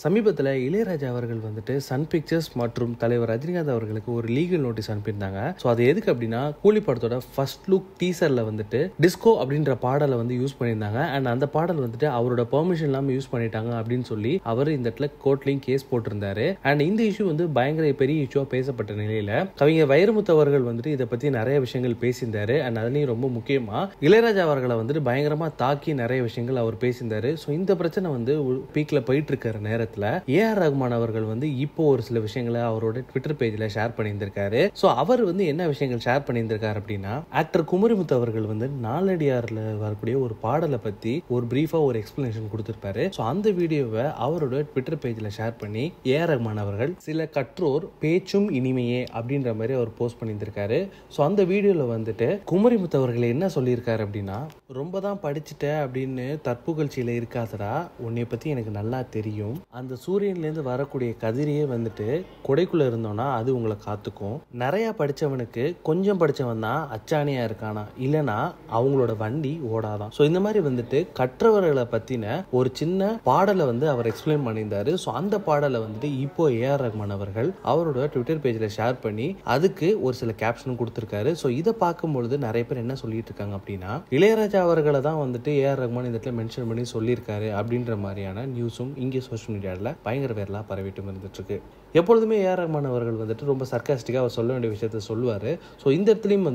சமீபத்தில் இளையராஜா அவர்கள் வந்துட்டு சன் பிக்சர்ஸ் மற்றும் தலைவர் ரஜினிகாந்த் அவர்களுக்கு ஒரு லீகல் நோட்டீஸ் அனுப்பியிருந்தாங்க. ஸோ அது எதுக்கு அப்படின்னா, கூலி படத்தோட ஃபர்ஸ்ட் லுக் டீசரில் வந்துட்டு டிஸ்கோ அப்படின்ற பாடலை வந்து யூஸ் பண்ணியிருந்தாங்க. அண்ட் அந்த பாடல் வந்துட்டு அவரோட பெர்மிஷன் இல்லாமல் யூஸ் பண்ணிட்டாங்க அப்படின்னு சொல்லி அவர் இந்த இடத்துல கோர்ட்லையும் கேஸ் போட்டிருந்தாரு. அண்ட் இந்த இஷ்யூ வந்து பயங்கர பெரிய இஷ்யூவாக பேசப்பட்ட நிலையில கவிஞர் வைரமுத்து அவர்கள் வந்துட்டு இதை பற்றி நிறைய விஷயங்கள் பேசியிருந்தாரு. அண்ட் அதுலேயும் ரொம்ப முக்கியமாக இளையராஜா அவர்களை வந்துட்டு பயங்கரமாக தாக்கி நிறைய விஷயங்கள் அவர் பேசியிருந்தாரு. ஸோ இந்த பிரச்சனை வந்து பீக்கில் போயிட்டு இருக்கிற நேரத்தில் ஏஆர் ரகுமான் அவர்கள் வந்து இப்போ ஒரு சில விஷயங்களை அவரோட ட்விட்டர் பேஜ்ல ஷேர் பண்ணியிருந்திருக்காரு. ஸோ அவர் வந்து என்ன விஷயங்கள் ஷேர் பண்ணியிருந்திருக்காரு அப்படின்னா, ஆக்டர் குமரிமுத்து அவர்கள் வந்து நாலடியார்ல வரக்கூடிய ஒரு பாடலை பத்தி ஒரு பிரீஃபா ஒரு எக்ஸ்பிளனேஷன் கொடுத்திருப்பாரு. ஸோ அந்த வீடியோவை அவரோட ட்விட்டர் பேஜ்ல ஷேர் பண்ணி ஏஆர் ரகுமான் அவர்கள் சில கற்றோர் பேச்சும் இனிமையே அப்படின்ற மாதிரி அவர் போஸ்ட் பண்ணியிருந்திருக்காரு. ஸோ அந்த வீடியோல வந்துட்டு குமரிமுத்து அவர்கள் என்ன சொல்லியிருக்காரு அப்படின்னா, ரொம்ப தான் படிச்சுட்ட அப்படின்னு தற்புகழ்ச்சியில இருக்காதடா, உன்னை பத்தி எனக்கு நல்லா தெரியும். அந்த சூரியன்லேருந்து வரக்கூடிய கதிரையே வந்துட்டு கொடைக்குள்ள இருந்தோம்னா அது உங்களை காத்துக்கும். நிறைய படிச்சவனுக்கு கொஞ்சம் படிச்சவன் தான் அச்சாணியா இருக்கானா, இல்லைன்னா அவங்களோட வண்டி ஓடாதான். ஸோ இந்த மாதிரி வந்துட்டு கற்றவர்களை பத்தின ஒரு சின்ன பாடலை வந்து அவர் எக்ஸ்பிளைன் பண்ணியிருந்தாரு. ஸோ அந்த பாடலை வந்துட்டு இப்போ ஏஆர் ரகுமான் அவர்கள் அவரோட ட்விட்டர் பேஜ்ல ஷேர் பண்ணி அதுக்கு ஒரு சில கேப்ஷன் கொடுத்திருக்காரு. ஸோ இதை பார்க்கும்பொழுது நிறைய பேர் என்ன சொல்லிட்டு இருக்காங்க அப்படின்னா, இளையராஜா அவர்களை தான் வந்துட்டு ஏஆர் ரகுமான் இந்த இடத்துல மென்ஷன் பண்ணி சொல்லியிருக்காரு அப்படின்ற மாதிரியான நியூஸும் இங்கே சோஷியல் மீடியாவில் பயங்கர பேர்லாம் பரவிட்டு வந்துட்டு இருக்கு. எப்பொழுதுமே ஏஆர் ரகுமான் அவர்கள் வந்துட்டு ரொம்ப சர்க்காஸ்டிக்காக அவர் சொல்ல வேண்டிய விஷயத்த சொல்லுவார். ஸோ இந்த இடத்துலையும்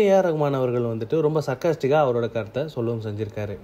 ஏஆர் ரகுமான் அவர்கள் வந்துட்டு ரொம்ப சர்க்காஸ்டிக்காக அவரோட கருத்தை சொல்லவும் செஞ்சிருக்காரு.